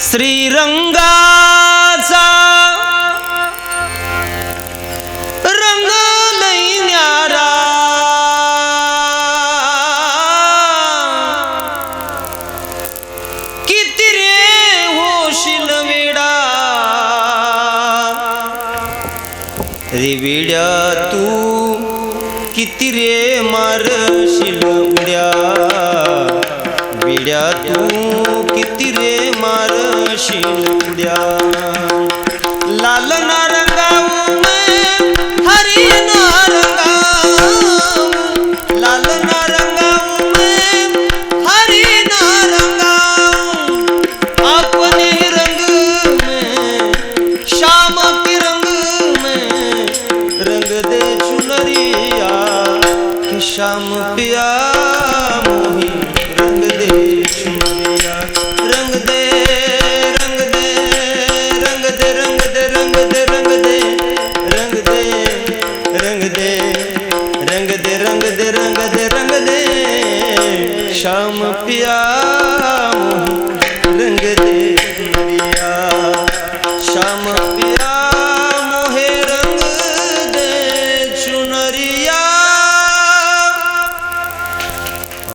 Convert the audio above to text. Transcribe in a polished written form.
श्रीरंगाचा रंग लई न्यारा, किती रे होशील वेडा, रे वेड्या तू किती रे मारशील उड्या, वेड्या तू किती रे मारशील उड्या. लाल नारंगाऊ में हरी नारंगाऊ, लाल नारंगाऊ में हरी नारंगाऊ, अपने रंग में श्याम के रंग में रंग दे चुनरिया, कि श्याम पिया मोही रंग दे चुनरिया. रंग दे रंग दे रंग दे रंग दे रंग दे रंग दे रंग दे रंग दे रंग दे रंग दे रंग दे रंग दे, श्याम पिया मोही रंग दे चुनरिया.